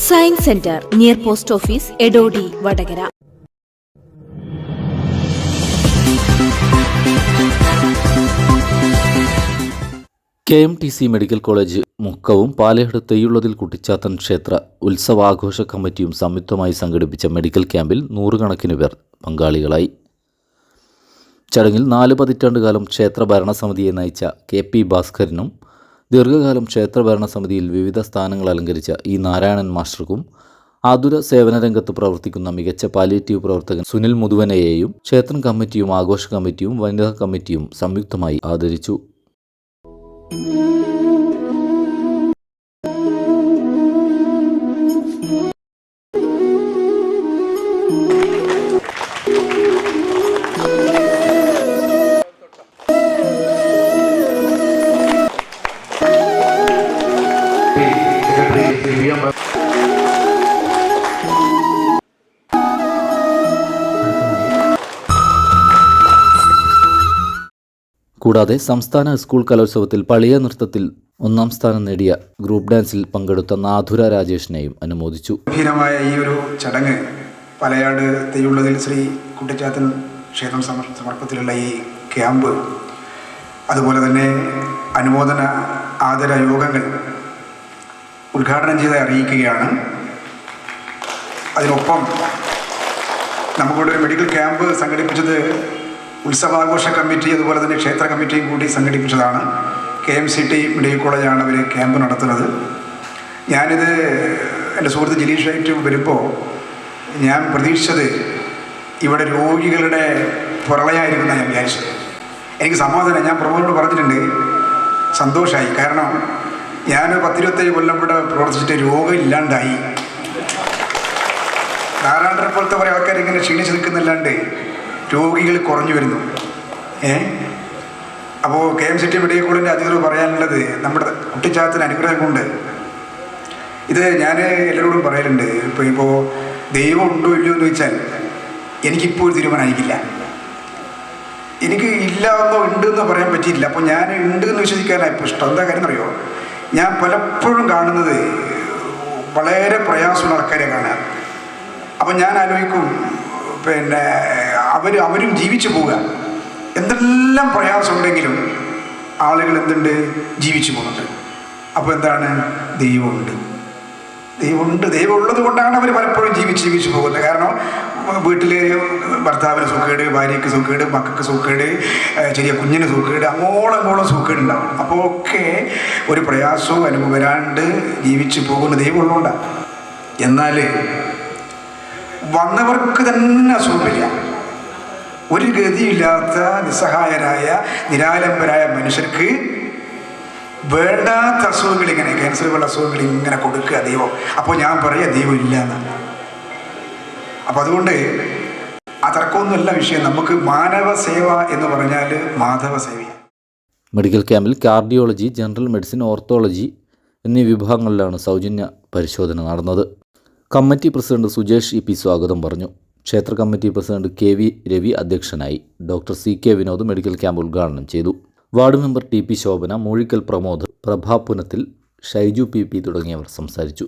Science centre near post office, Edodi, Vadakara. KMTC medical college മുക്കവും പാലയുടെ തെയ്യുള്ളതിൽ കുട്ടിച്ചാത്തൻ ക്ഷേത്ര ഉത്സവാഘോഷ കമ്മിറ്റിയും സംയുക്തമായി സംഘടിപ്പിച്ച മെഡിക്കൽ ക്യാമ്പിൽ നൂറുകണക്കിന് പേർ പങ്കാളികളായി. ചടങ്ങിൽ 4 പതിറ്റാണ്ടുകാലം ക്ഷേത്ര ഭരണസമിതിയെ നയിച്ച KP ഭാസ്കരനും ദീർഘകാലം ക്ഷേത്ര ഭരണസമിതിയിൽ വിവിധ സ്ഥാനങ്ങൾ അലങ്കരിച്ച നാരായണൻ മാസ്റ്റർക്കും ആതുര സേവന രംഗത്ത് പ്രവർത്തിക്കുന്ന മികച്ച പാലിയേറ്റീവ് പ്രവർത്തകൻ സുനിൽ മുതുവനയെയും ക്ഷേത്രം കമ്മിറ്റിയും ആഘോഷ കമ്മിറ്റിയും വനിതാ കമ്മിറ്റിയും സംയുക്തമായി ആദരിച്ചു. കൂടാതെ സംസ്ഥാന സ്കൂൾ കലോത്സവത്തിൽ പളിയ നൃത്തത്തിൽ 1ാം സ്ഥാനം നേടിയ ഗ്രൂപ്പ് ഡാൻസിൽ പങ്കെടുത്ത നാഥുര രാജേഷിനെയും അനുമോദിച്ചു. ഗംഭീരമായ ഈ ഒരു ചടങ്ങ് പലയാട് തെയ്യുള്ളതിൽ ശ്രീ കുട്ടിച്ചാത്തൻ ക്ഷേത്രം സമർപ്പത്തിലുള്ള ഈ ക്യാമ്പ്, അതുപോലെ തന്നെ അനുമോദന ആദര യോഗങ്ങൾ ഉദ്ഘാടനം ചെയ്ത് അറിയിക്കുകയാണ്. അതിനൊപ്പം നമുക്കിവിടെ ഒരു മെഡിക്കൽ ക്യാമ്പ് സംഘടിപ്പിച്ചത് ഉത്സവാഘോഷ കമ്മിറ്റി അതുപോലെ തന്നെ ക്ഷേത്ര കമ്മിറ്റിയും കൂടി സംഘടിപ്പിച്ചതാണ്. KMCT മെഡിക്കൽ കോളേജാണ് അവർ ക്യാമ്പ് നടത്തുന്നത്. ഞാനിത് എൻ്റെ സുഹൃത്ത് ജിലീഷായിട്ട് വരുമ്പോൾ ഞാൻ പ്രതീക്ഷിച്ചത് ഇവിടെ രോഗികളുടെ പുറളയായിരിക്കുമെന്നാണ് ഞാൻ വിചാരിച്ചത്. എനിക്ക് സമാധാനം, ഞാൻ പ്രമോദനോട് പറഞ്ഞിട്ടുണ്ട്, സന്തോഷമായി. കാരണം ഞാൻ 10-27 കൊല്ലം ഇവിടെ പ്രവർത്തിച്ചിട്ട് രോഗം ഇല്ലാണ്ടായി. നാരായണനെ പോലത്തെ കുറേ ആൾക്കാർ ഇങ്ങനെ ക്ഷീണിച്ച് നിൽക്കുന്നില്ലാണ്ട് രോഗികൾ കുറഞ്ഞു വരുന്നു. അപ്പോൾ KMCT മെഡിക്കൽ കോളേജിൻ്റെ അധികൃതർ പറയാനുള്ളത് നമ്മുടെ കുട്ടിച്ചാത്തൻ അനുഗ്രഹം കൊണ്ട് ഇത് ഞാൻ എല്ലാവരോടും പറയലുണ്ട്. ഇപ്പോൾ ദൈവം ഉണ്ടോ ഇല്ലയോ എന്ന് ചോദിച്ചാൽ എനിക്കിപ്പോൾ ഒരു തീരുമാനമായിരിക്കില്ല. എനിക്ക് ഇല്ല എന്നോ ഉണ്ടെന്നോ പറയാൻ പറ്റിയില്ല. അപ്പോൾ ഞാൻ ഉണ്ട് എന്ന് വിശ്വസിക്കാനാണ് ഇപ്പോൾ ഇഷ്ടം. എന്താ കാര്യം എന്നറിയോ, ഞാൻ പലപ്പോഴും കാണുന്നത് വളരെ പ്രയാസമുള്ള ആൾക്കാരെ കാണാൻ. അപ്പം ഞാൻ ആലോചിക്കും, പിന്നെ അവരും ജീവിച്ചു പോവുക. എന്തെല്ലാം പ്രയാസമുണ്ടെങ്കിലും ആളുകൾ എന്തുണ്ട്, ജീവിച്ചു പോകുന്നുണ്ട്. അപ്പോൾ എന്താണ്, ദൈവമുണ്ട്. ദൈവം ഉള്ളത് കൊണ്ടാണ് അവർ പലപ്പോഴും ജീവിച്ചു പോകുന്നത്. കാരണം വീട്ടിൽ ഭർത്താവിന് സുഖേട്, ഭാര്യയ്ക്ക് സുഖേട്, മക്കൾക്ക് സുഖേട്, ചെറിയ കുഞ്ഞിന് സുഖേട്, അങ്ങോളം സുഖേട് ഉണ്ടാവും. അപ്പോൾ ഒക്കെ ഒരു പ്രയാസവും അനുഭവം വരാണ്ട് ജീവിച്ചു പോകുന്ന ദൈവം ഉള്ളതുകൊണ്ടാണ്. എന്നാൽ വന്നവർക്ക് തന്നെ അസുഖമില്ല. ഒരു ഗതിയില്ലാത്ത നിസ്സഹായരായ നിരാലംബരായ മനുഷ്യർക്ക് വേണ്ടാത്ത അസുഖങ്ങൾ, ഇങ്ങനെ ക്യാൻസർ പോലുള്ള അസുഖങ്ങൾ ഇങ്ങനെ കൊടുക്കുക ദൈവം. അപ്പോൾ ഞാൻ പറയാം ദൈവം ഇല്ല എന്നാണ്. അപ്പം അതുകൊണ്ട് ആ തർക്കമൊന്നുമല്ല വിഷയം. നമുക്ക് മാനവ സേവ എന്ന് പറഞ്ഞാൽ മാധവ സേവയാണ്. മെഡിക്കൽ ക്യാമ്പിൽ കാർഡിയോളജി, ജനറൽ മെഡിസിൻ, ഓർത്തോളജി എന്നീ വിഭാഗങ്ങളിലാണ് സൗജന്യ പരിശോധന നടന്നത്. കമ്മിറ്റി പ്രസിഡന്റ് സുജേഷ് EP സ്വാഗതം പറഞ്ഞു. ക്ഷേത്ര കമ്മിറ്റി പ്രസിഡന്റ് KV രവി അധ്യക്ഷനായി. Doctor CK Vinod medical camp ഉദ്ഘാടനം ചെയ്തു. Ward member TP Shobhana, Moozhikkal Pramod, പ്രഭാപുനത്തിൽ, ഷൈജു PP തുടങ്ങിയവർ സംസാരിച്ചു.